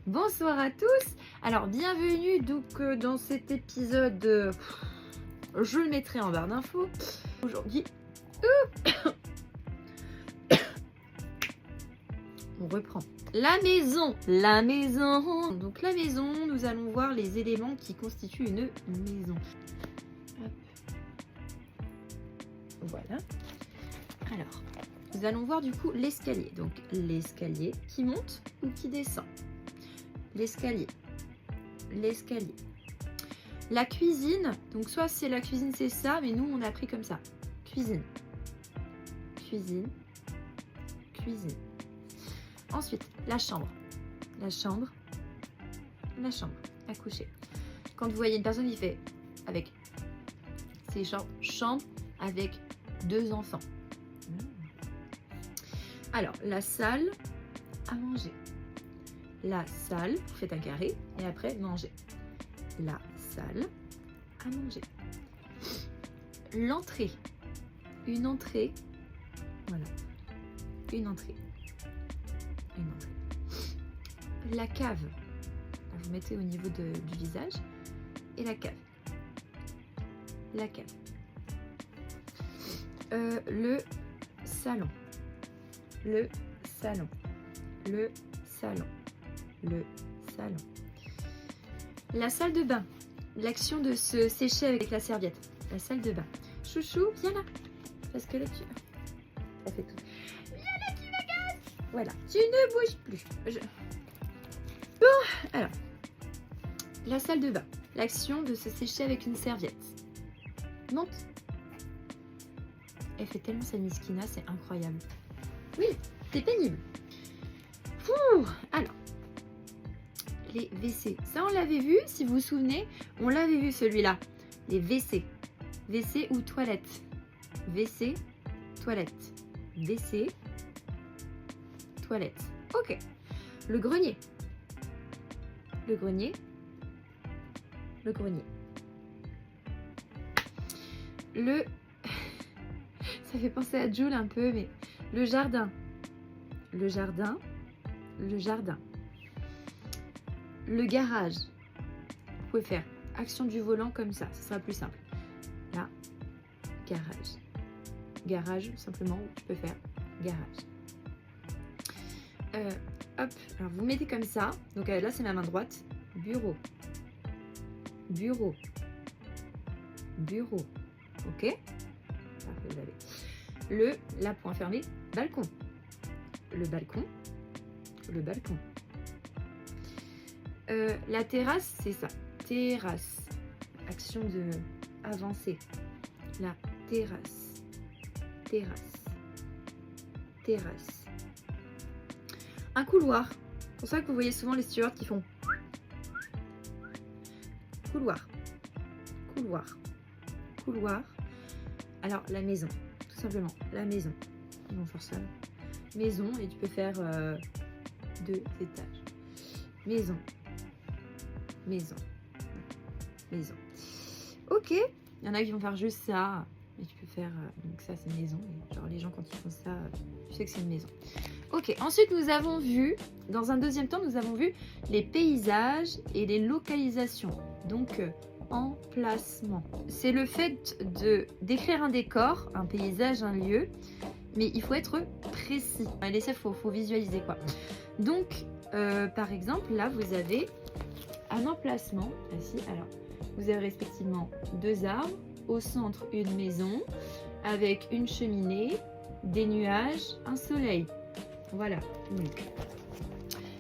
Bonsoir à tous. Alors bienvenue donc dans cet épisode, je le mettrai en barre d'infos. Aujourd'hui, on reprend la maison. Donc la maison, nous allons voir les éléments qui constituent une maison. Hop. Voilà. Alors, nous allons voir du coup l'escalier. Donc l'escalier qui monte ou qui descend. L'escalier. La cuisine, donc soit c'est la cuisine c'est ça, mais nous on a pris comme ça. Cuisine. Ensuite, la chambre. La chambre à coucher. Quand vous voyez une personne qui fait avec ses chambre avec 2 enfants. Alors, la salle à manger. La salle, vous faites un carré et après manger. La salle à manger. L'entrée. Une entrée. Voilà. Une entrée. La cave. Vous mettez au niveau du visage. Et la cave. Le salon. La salle de bain. L'action de se sécher avec la serviette. La salle de bain. Chouchou, viens là. Parce que là, ça fait tout. Viens là, tu m'agaces. Voilà, tu ne bouges plus. Bon, alors. La salle de bain. L'action de se sécher avec une serviette. Monte. Elle fait tellement sa miskina, c'est incroyable. Oui, c'est pénible. Ouh, alors. Les WC. Ça, on l'avait vu, si vous vous souvenez, on l'avait vu celui-là. Les WC. WC ou toilette. WC, toilette. WC, toilette. Ok. Le grenier. Ça fait penser à Jules un peu, mais le jardin. Le garage. Vous pouvez faire action du volant comme ça, ce sera plus simple. Là, garage, simplement, tu peux faire garage. Hop, alors vous mettez comme ça. Donc là, c'est ma main droite. Bureau. Ok. Parfait, vous avez. La point fermé, balcon. Le balcon. La terrasse, c'est ça. Terrasse. Action de avancer. La terrasse. Un couloir. C'est pour ça que vous voyez souvent les stewards qui font couloir. Alors, la maison. Tout simplement, la maison. Ils vont faire ça. Maison, et tu peux faire 2 étages. Maison. Ok, il y en a qui vont faire juste ça, mais tu peux faire, donc ça c'est une maison, et genre les gens quand ils font ça, tu sais que c'est une maison. Ok, ensuite nous avons vu, dans un deuxième temps, nous avons vu les paysages et les localisations, donc emplacement. C'est le fait d'écrire un décor, un paysage, un lieu, mais il faut être précis. Allez, ça faut visualiser quoi. Donc, par exemple, là vous avez un emplacement, ici, alors vous avez respectivement 2 arbres, au centre une maison, avec une cheminée, des nuages, un soleil. Voilà. Donc,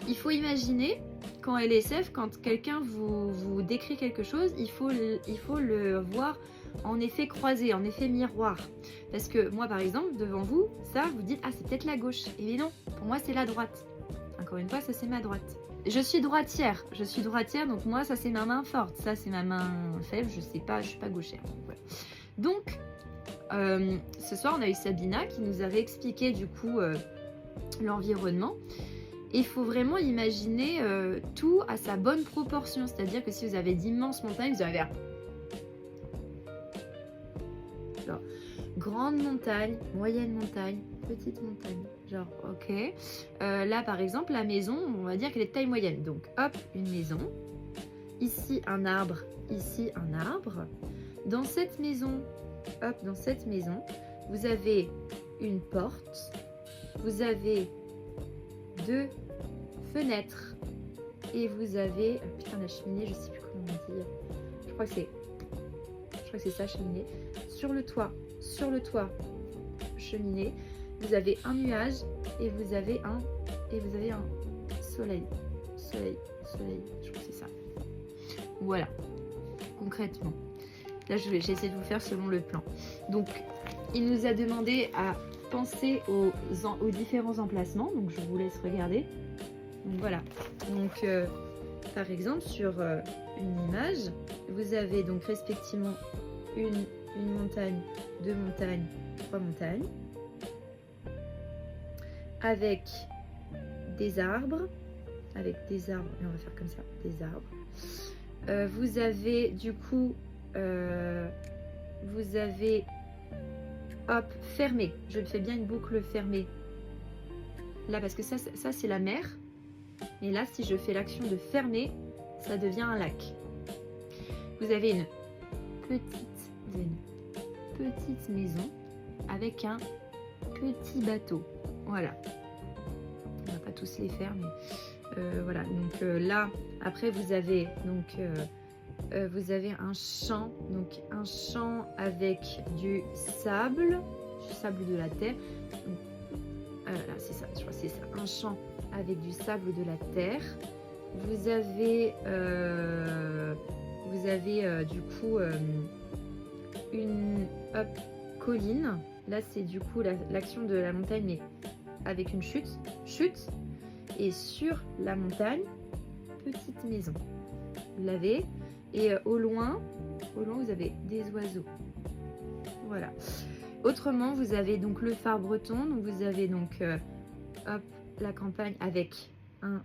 il faut imaginer qu'en LSF, quand quelqu'un vous décrit quelque chose, il faut le voir en effet croisé, en effet miroir. Parce que moi par exemple, devant vous, ça, vous dites, ah c'est peut-être la gauche. Et bien non, pour moi c'est la droite. Encore une fois, ça c'est ma droite. Je suis droitière, donc moi ça c'est ma main forte, ça c'est ma main faible, je suis pas gauchère. Voilà. Donc, ce soir on a eu Sabina qui nous avait expliqué du coup l'environnement. Il faut vraiment imaginer tout à sa bonne proportion, c'est-à-dire que si vous avez d'immenses montagnes, vous allez faire grande montagne, moyenne montagne, petite montagne. Genre, ok. Là, par exemple, la maison, on va dire qu'elle est de taille moyenne. Donc, hop, une maison. Ici, un arbre. Ici, un arbre. Dans cette maison, hop, dans cette maison, vous avez une porte. Vous avez 2 fenêtres. Et vous avez... putain, la cheminée, je sais plus comment dire. Je crois que c'est ça, cheminée. Sur le toit, cheminée. Vous avez un nuage et vous avez un soleil. Je crois que c'est ça. Voilà, concrètement. Là, j'ai essayé de vous faire selon le plan. Donc, il nous a demandé à penser aux différents emplacements. Donc, je vous laisse regarder. Donc, voilà. Donc, par exemple, sur une image, vous avez donc respectivement une montagne, 2 montagnes, 3 montagnes. Avec des arbres. Et on va faire comme ça, des arbres. Vous avez du coup, hop, fermé. Je fais bien une boucle fermée. Là, parce que ça c'est la mer. Et là, si je fais l'action de fermer, ça devient un lac. Vous avez une petite maison avec un petit bateau. Voilà. On va pas tous les faire, mais voilà. Donc là, après vous avez un champ, donc un champ avec du sable de la terre. Là, c'est ça, je crois que c'est ça. Un champ avec du sable de la terre. Vous avez du coup une colline. Là, c'est du coup l'action de la montagne, mais avec une chute. Et sur la montagne, petite maison. Vous l'avez. Et au loin, vous avez des oiseaux. Voilà. Autrement, vous avez donc le phare breton. Donc, vous avez donc hop, la campagne avec un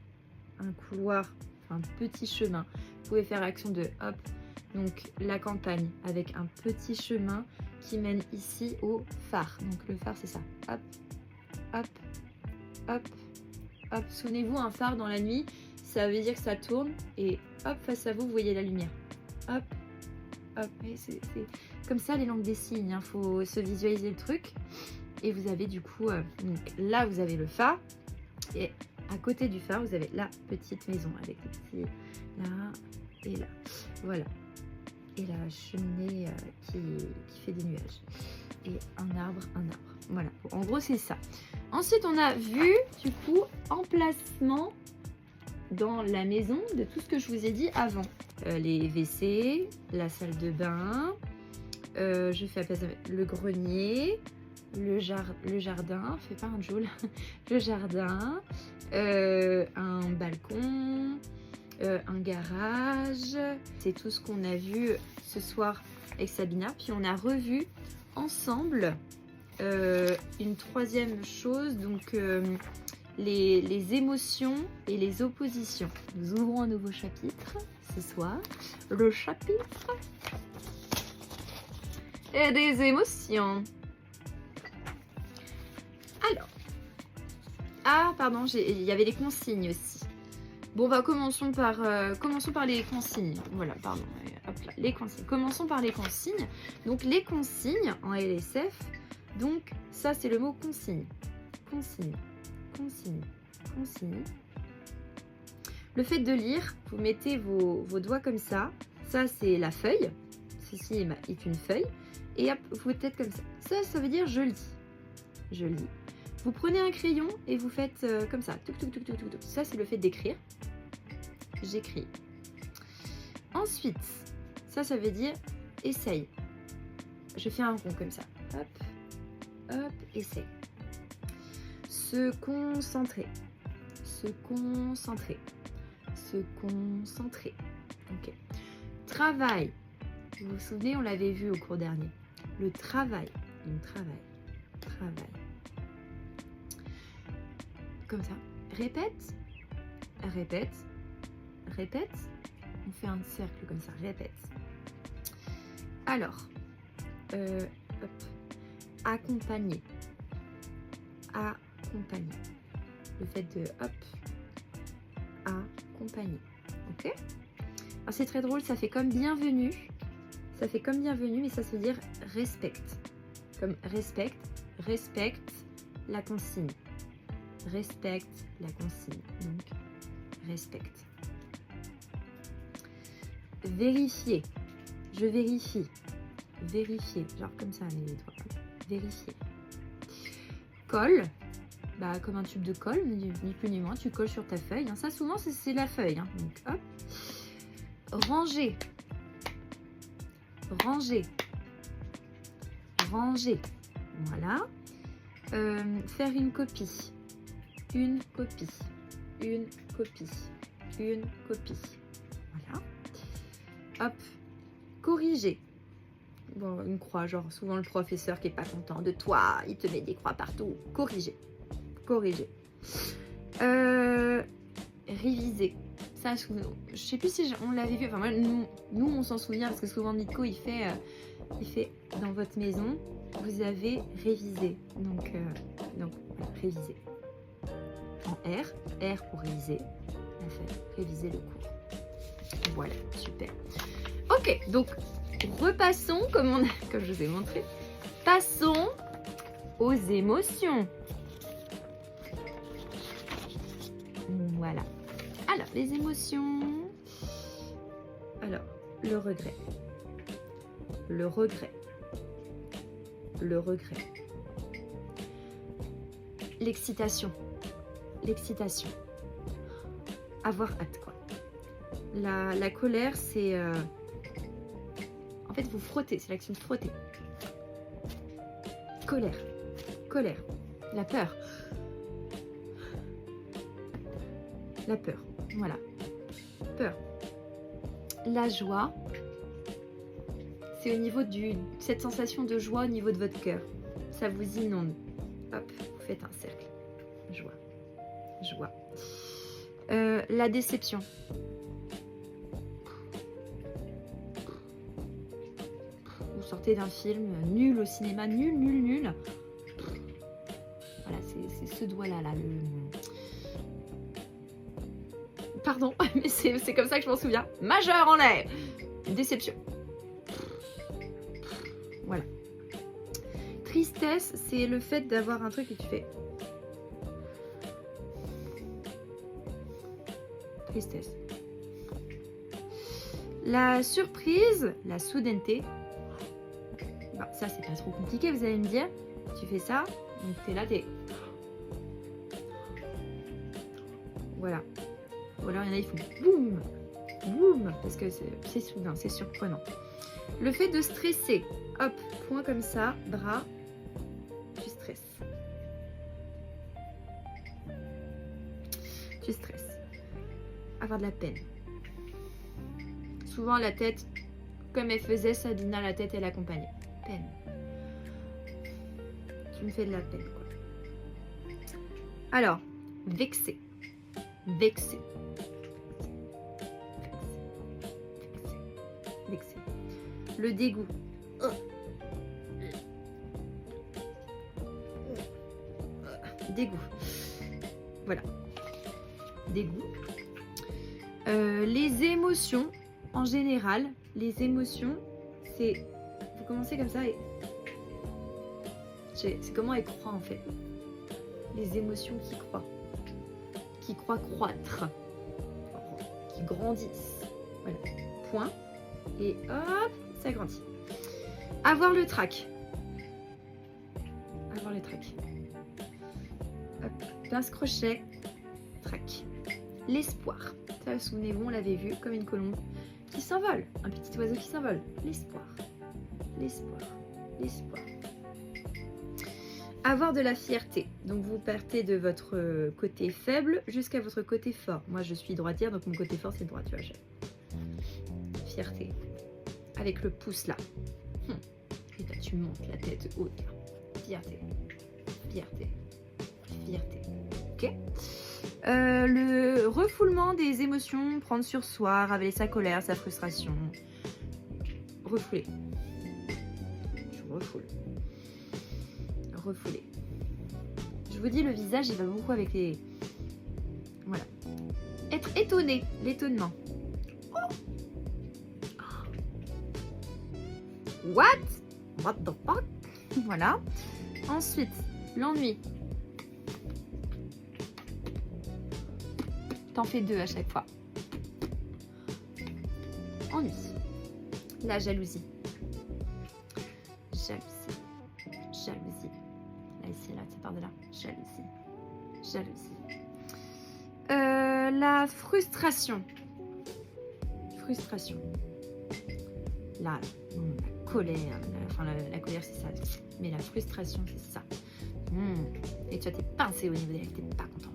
couloir, un petit chemin. Vous pouvez faire action de hop, donc la campagne avec un petit chemin qui mène ici au phare. Donc le phare, c'est ça. Hop, hop, hop, hop. Souvenez-vous, un phare dans la nuit, ça veut dire que ça tourne et hop, face à vous, vous voyez la lumière. Hop, hop. C'est comme ça les langues des signes. Il faut se visualiser le truc. Et vous avez du coup, donc là, vous avez le phare. Et à côté du phare, vous avez la petite maison avec les petits là et là. Voilà. Et la cheminée qui fait des nuages. Et un arbre. Voilà. En gros, c'est ça. Ensuite, on a vu, du coup, emplacement dans la maison de tout ce que je vous ai dit avant. Les WC, la salle de bain, je fais le grenier, le jardin, fais pas un joule, le jardin, un balcon, un garage. C'est tout ce qu'on a vu ce soir avec Sabina. Puis on a revu ensemble une troisième chose, donc les émotions et les oppositions. Nous ouvrons un nouveau chapitre ce soir, le chapitre et des émotions. Alors, ah pardon, il y avait les consignes aussi. Bon bah commençons par les consignes. Voilà, pardon. Hop là, les consignes. Commençons par les consignes. Donc les consignes en LSF. Donc ça c'est le mot consigne. Consigne. Le fait de lire, vous mettez vos doigts comme ça. Ça c'est la feuille. Ceci est une feuille. Et hop, vous faites comme ça. Ça veut dire je lis. Je lis. Vous prenez un crayon et vous faites comme ça. Ça c'est le fait d'écrire. J'écris. Ensuite, ça veut dire essaye. Je fais un rond comme ça. Hop, hop, essaye. Se concentrer. Ok. Travail. Vous vous souvenez, on l'avait vu au cours dernier. Le travail. Travail. Comme ça. Répète. On fait un cercle comme ça. Répète. Alors, hop. accompagner. Accompagner. Le fait de hop, accompagner. Ok? Alors c'est très drôle, ça fait comme bienvenue. Ça fait comme bienvenue, mais ça se veut dire respecte. Comme respecte la consigne. Respecte la consigne. Donc, respecte. Vérifier. Je vérifie. Vérifier. Genre comme ça, les doigts. Vérifier. Colle. Bah, comme un tube de colle, ni plus ni moins. Tu colles sur ta feuille. Hein. Ça, souvent, c'est la feuille. Hein. Donc, hop. Ranger. Ranger. Ranger. Voilà. Faire une copie. Une copie. Une copie. Une copie. Voilà. Hop. Corriger. Bon, une croix, genre souvent le professeur qui est pas content de toi, il te met des croix partout. Corriger. Corriger. Réviser. Ça, je sais plus si on l'avait vu. Enfin, moi, nous on s'en souvient parce que souvent Nico il fait dans votre maison, vous avez révisé. Donc voilà, réviser. En R pour réviser. On fait réviser le cours. Voilà, super. Ok, donc repassons comme je vous ai montré. Passons aux émotions. Voilà. Alors, les émotions. Alors, le regret. Le regret. Le regret. L'excitation. L'excitation. Avoir hâte, quoi. La colère, c'est... En fait, vous frottez. C'est l'action de frotter. Colère. Colère. La peur. La peur. Voilà. Peur. La joie. C'est au niveau cette sensation de joie au niveau de votre cœur. Ça vous inonde. Hop, vous faites un cercle. Joie. Joie. La déception. Vous sortez d'un film nul au cinéma, nul. Voilà, c'est ce doigt-là, là, Pardon, mais c'est comme ça que je m'en souviens. Majeur en l'air. Déception. Voilà. Tristesse, c'est le fait d'avoir un truc et tu fais... Tristesse. La surprise, la soudaineté. Bon, ça, c'est pas trop compliqué, vous allez me dire. Tu fais ça, donc t'es là, t'es... Voilà. Ou alors il y en a, ils font boum, boum, parce que c'est soudain, c'est surprenant. Le fait de stresser, hop, point comme ça, bras, tu stresses. Tu stresses. Avoir de la peine. Souvent la tête, comme elle faisait Sadina, la tête elle accompagnait. Peine. Tu me fais de la peine, quoi. Alors, vexer. Vexer. Vexer. Le dégoût. Dégoût. Voilà. Dégoût. Les émotions, en général, les émotions, c'est... Vous commencez comme ça et... C'est comment elles croient, en fait. Les émotions qui croient. Qui croient croître. Qui grandissent. Voilà. Point. Et hop, ça grandit. Avoir le trac. Avoir le trac. Hop, pince crochet, trac. L'espoir. Ça, souvenez-vous, on l'avait vu comme une colombe qui s'envole. Un petit oiseau qui s'envole. L'espoir. L'espoir. L'espoir. Avoir de la fierté. Donc vous partez de votre côté faible jusqu'à votre côté fort. Moi, je suis droitière, donc mon côté fort, c'est droit, tu vois. Fierté. Avec le pouce là. Et là, tu montes la tête haute. Fierté. Fierté. Fierté. Ok. Le refoulement des émotions, prendre sur soi, ravaler sa colère, sa frustration. Refouler. Je refoule. refoulé. Je vous dis, le visage, il va beaucoup avec les... Voilà. Être étonné, l'étonnement. Oh. What the fuck? Voilà. Ensuite, l'ennui. T'en fais 2 à chaque fois. Ennui. La jalousie. Jalousie. Jalousie. Là, ici, là, ça part de là. Jalousie. Jalousie. La frustration. Frustration. Là, la colère. La colère, c'est ça. Mais la frustration, c'est ça. Et tu as tes pincées au niveau des lèvres, t'es pas content.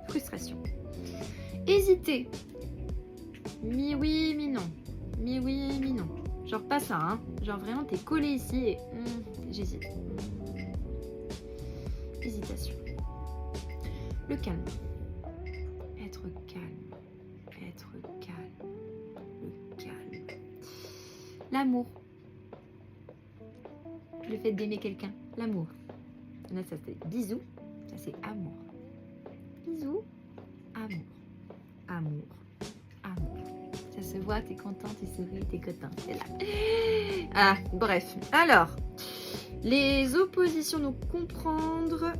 Frustration. Hésiter. Mi-oui, mi-non. Mi-oui, mi-non. Genre pas ça, hein. Genre vraiment, t'es collé ici et j'hésite. Hésitation. Le calme. Être calme. Être calme. Le calme. L'amour. Le fait d'aimer quelqu'un. L'amour. Là, ça c'est bisous. Ça c'est amour. Bisous. Amour. Amour. Amour. Ça se voit, t'es content, t'es souris, t'es content. C'est là. Ah, bref. Alors, les oppositions, donc comprendre.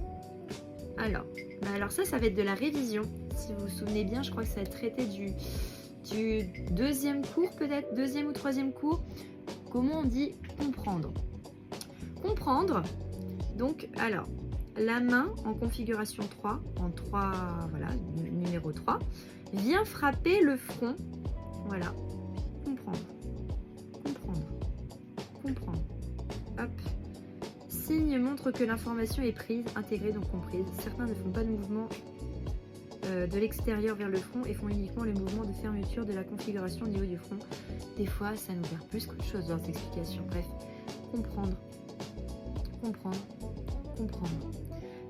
Alors ça va être de la révision. Si vous vous souvenez bien, je crois que ça va être traité du deuxième cours, peut-être, deuxième ou troisième cours. Comment on dit comprendre? Comprendre, donc, alors, la main en configuration 3, en 3, voilà, numéro 3, vient frapper le front. Voilà. Comprendre. Comprendre. Comprendre. Hop. Signe montre que l'information est prise, intégrée, donc comprise. Certains ne font pas de mouvement de l'extérieur vers le front et font uniquement le mouvement de fermeture de la configuration au niveau du front. Des fois, ça nous perd plus qu'autre chose dans cette explication. Bref, comprendre. Comprendre. Comprendre.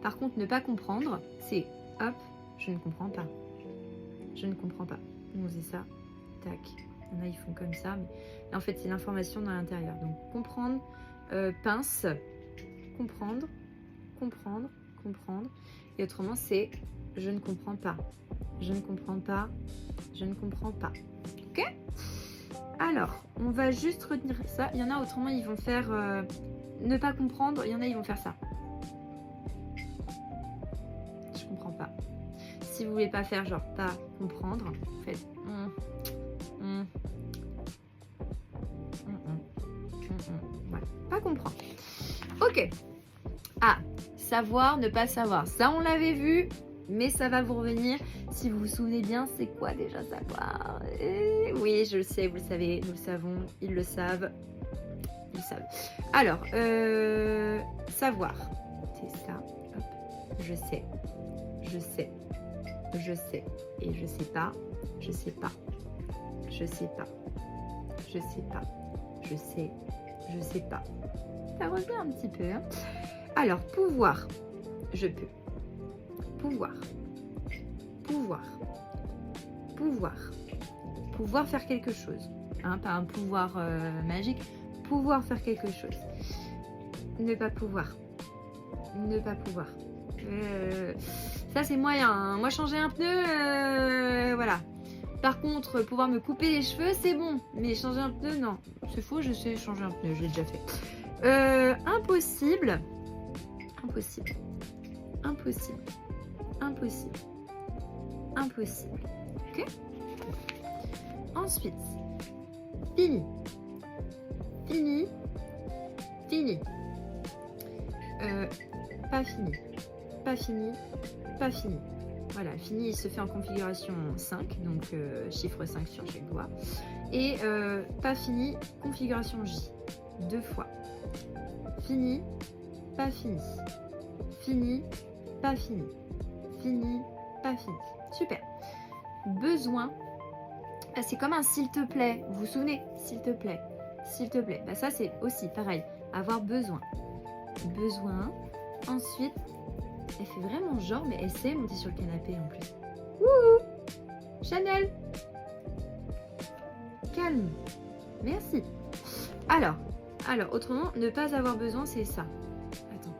Par contre, ne pas comprendre, c'est hop, je ne comprends pas. Je ne comprends pas. On faisait ça. Tac. Il y en a, ils font comme ça. Mais en fait, c'est l'information dans l'intérieur. Donc, comprendre, pince, comprendre, comprendre, comprendre. Et autrement, c'est je ne comprends pas. Je ne comprends pas. Je ne comprends pas. Ok? Alors, on va juste retenir ça. Il y en a, autrement, ils vont faire ne pas comprendre. Il y en a, ils vont faire ça. Je comprends pas. Si vous voulez pas faire genre pas comprendre, faites voilà. Pas comprendre. Ok. Ah, savoir, ne pas savoir. Ça, on l'avait vu, mais ça va vous revenir. Si vous vous souvenez bien, c'est quoi déjà savoir? Oui, je le sais, vous le savez, nous le savons, ils le savent. Ils savent. Alors, savoir. C'est ça. Hop. Je sais. Je sais. Je sais. Et je sais pas. Je sais pas. Je sais pas. Je sais pas. Je sais. Je sais pas. Ça revient un petit peu. Hein. Alors, pouvoir. Je peux. Pouvoir. Pouvoir. Pouvoir. Pouvoir faire quelque chose. Hein, pas un pouvoir magique. Pouvoir faire quelque chose. Ne pas pouvoir. Ne pas pouvoir. Ça, c'est moyen. Hein. Moi, changer un pneu, voilà. Par contre, pouvoir me couper les cheveux, c'est bon. Mais changer un pneu, non. C'est faux, je sais changer un pneu, je l'ai déjà fait. Impossible. Impossible. Impossible. Impossible. Impossible. Ok? Ensuite, fini. Fini. Fini. Pas fini. Pas fini. Pas fini. Voilà, fini, il se fait en configuration 5, donc chiffre 5 sur chaque doigt. Et pas fini, configuration J, 2 fois. Fini, pas fini. Fini, pas fini. Fini, pas fini. Super. Besoin, ah, c'est comme un s'il te plaît. Vous vous souvenez? S'il te plaît. S'il te plaît. Bah, ça, c'est aussi pareil. Avoir besoin. Besoin. Ensuite, elle fait vraiment genre, mais elle sait monter sur le canapé en plus. Wouhou! Chanel! Calme. Merci. Alors, autrement, ne pas avoir besoin, c'est ça. Attends.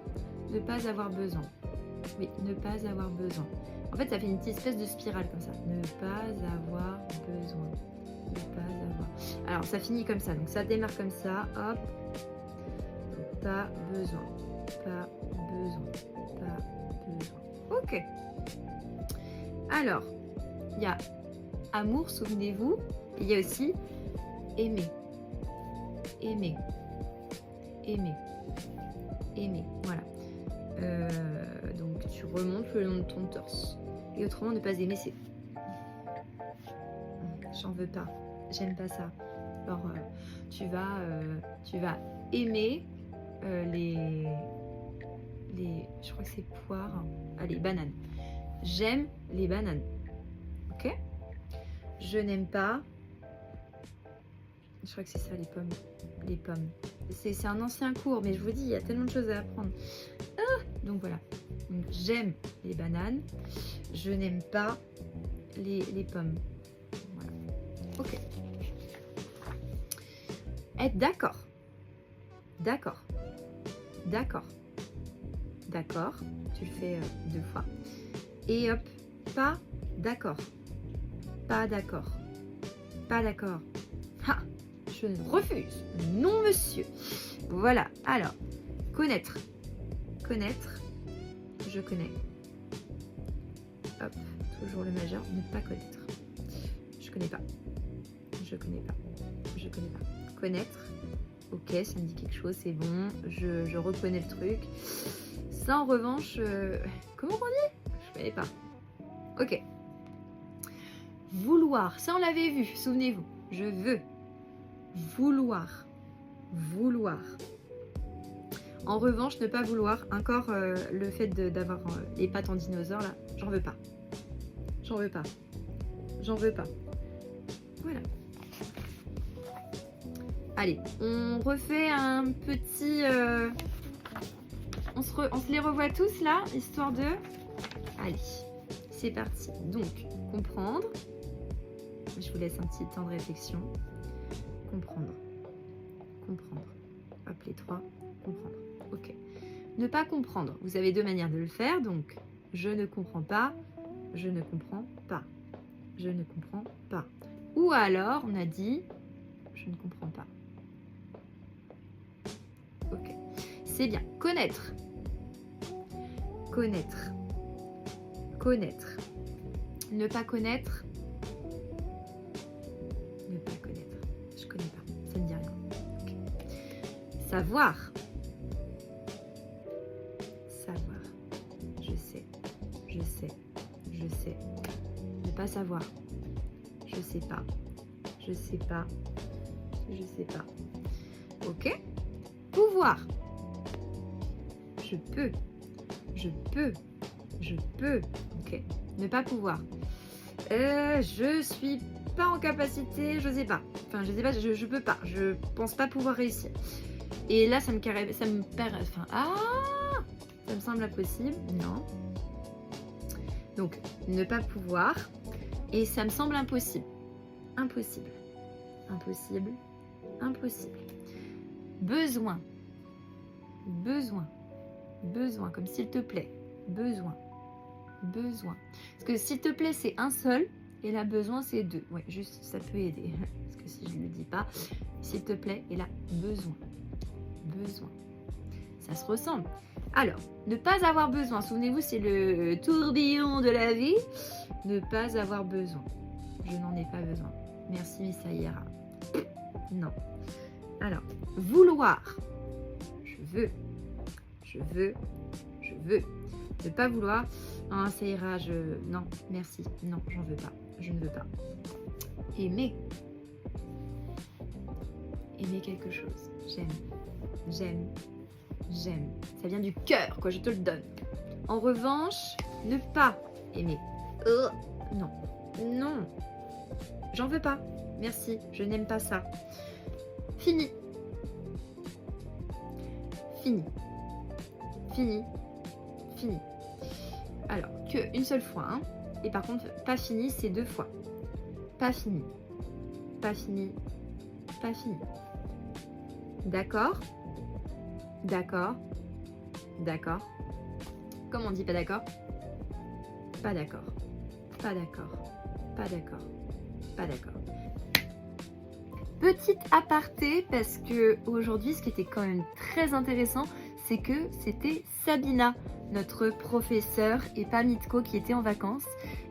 Ne pas avoir besoin. Oui, ne pas avoir besoin. En fait, ça fait une petite espèce de spirale comme ça. Ne pas avoir besoin. Ne pas avoir. Alors, ça finit comme ça. Donc, ça démarre comme ça. Hop. Pas besoin. Pas besoin. Pas besoin. Ok. Alors, il y a amour, souvenez-vous. Il y a aussi aimer. Aimer. Aimer. Aimer. Voilà. Donc tu remontes le long de ton torse. Et autrement, ne pas aimer, c'est... J'en veux pas. J'aime pas ça. Alors, tu vas aimer les... Je crois que c'est poires. Allez, bananes. J'aime les bananes. Ok? Je n'aime pas... Je crois que c'est ça, les pommes. Les pommes. C'est un ancien cours, mais je vous dis, il y a tellement de choses à apprendre. Donc voilà. Donc, j'aime les bananes. Je n'aime pas les pommes. Voilà. Ok. Être d'accord. D'accord. D'accord. D'accord. Tu le fais 2 fois. Et hop. Pas d'accord. Pas d'accord. Pas d'accord. Ha! Je refuse. Non, monsieur. Voilà. Alors, connaître. Connaître. Je connais. Hop. Toujours le majeur. Ne pas connaître. Je connais pas. Je connais pas. Je connais pas. Connaître. Ok, ça me dit quelque chose. C'est bon. Je reconnais le truc. Ça, en revanche... comment on dit? Je connais pas. Ok. Vouloir. Ça, on l'avait vu. Souvenez-vous. Je veux. Vouloir. Vouloir. En revanche, ne pas vouloir. Encore le fait d'avoir les pattes en dinosaure, là, j'en veux pas. J'en veux pas. J'en veux pas. Voilà. Allez, on refait un petit... On se les revoit tous, là, histoire de... Allez, c'est parti. Donc, comprendre. Je vous laisse un petit temps de réflexion. Comprendre. Comprendre. Hop, les 3. Comprendre. Ok. Ne pas comprendre. Vous avez 2 manières de le faire. Donc, je ne comprends pas. Je ne comprends pas. Je ne comprends pas. Ou alors, on a dit, je ne comprends pas. Ok. C'est bien. Connaître. Connaître. Connaître. Ne pas connaître. Ne pas connaître. Je connais pas. Ça me dit rien. Okay. Savoir. Savoir. Je sais. Je sais. Je sais. Ne pas savoir. Je sais pas. Je sais pas. Je sais pas. Ok. Pouvoir. Je peux. Je peux. Je peux. Ok. Ne pas pouvoir. Je suis pas en capacité, je sais pas. Enfin, je sais pas, je peux pas. Je pense pas pouvoir réussir. Et là, ça me perd. Enfin, ça me semble impossible. Non. Donc, ne pas pouvoir. Et ça me semble impossible. Impossible. Impossible. Impossible. Besoin. Besoin. Besoin. Comme s'il te plaît. Besoin. Besoin. Parce que s'il te plaît, c'est un seul. Et là, besoin, c'est 2. Ouais, juste, ça peut aider. Parce que si je ne le dis pas, s'il te plaît, et là, besoin. Besoin. Ça se ressemble. Alors, ne pas avoir besoin. Souvenez-vous, c'est le tourbillon de la vie. Ne pas avoir besoin. Je n'en ai pas besoin. Merci, mais ça ira. Non. Alors, vouloir. Je veux. Je veux. Je veux. Ne pas vouloir. Ah, ça ira. Non, merci. Non, j'en veux pas. Je ne veux pas. Aimer. Aimer quelque chose. J'aime. J'aime. J'aime. Ça vient du cœur, quoi. Je te le donne. En revanche, ne pas aimer. Non. Non. J'en veux pas. Merci. Je n'aime pas ça. Fini. Fini. Fini. Fini. Alors, une seule fois. Hein. Et par contre, pas fini, c'est 2 fois. Pas fini. Pas fini. Pas fini. D'accord. D'accord. D'accord. Comment on dit pas d'accord? Pas d'accord. Pas d'accord. Pas d'accord. Pas d'accord. Petite aparté, parce que aujourd'hui, ce qui était quand même très intéressant, c'est que c'était Sabina, notre professeure, et pas Mitko qui était en vacances.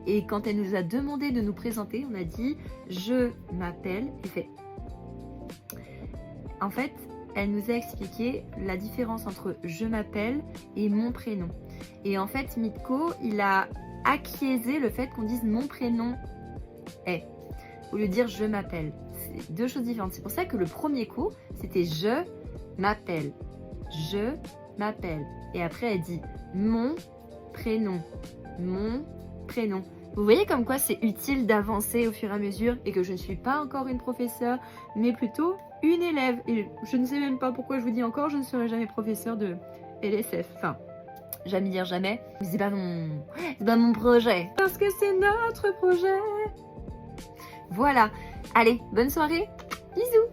Et quand elle nous a demandé de nous présenter, on a dit « Je m'appelle » et fait. En fait, elle nous a expliqué la différence entre « je m'appelle » et « mon prénom ». Et en fait, Mitko, il a acquiescé le fait qu'on dise « mon prénom est » au lieu de dire « je m'appelle ». C'est deux choses différentes. C'est pour ça que le premier coup, c'était « je m'appelle ». Je m'appelle. Et après, elle dit « mon prénom ». Mon prénom. Vous voyez comme quoi c'est utile d'avancer au fur et à mesure et que je ne suis pas encore une professeure, mais plutôt une élève. Et je ne sais même pas pourquoi je vous dis encore, je ne serai jamais professeur de LSF. Enfin, jamais dire jamais. Mais c'est pas mon projet. Parce que c'est notre projet. Voilà. Allez, bonne soirée. Bisous.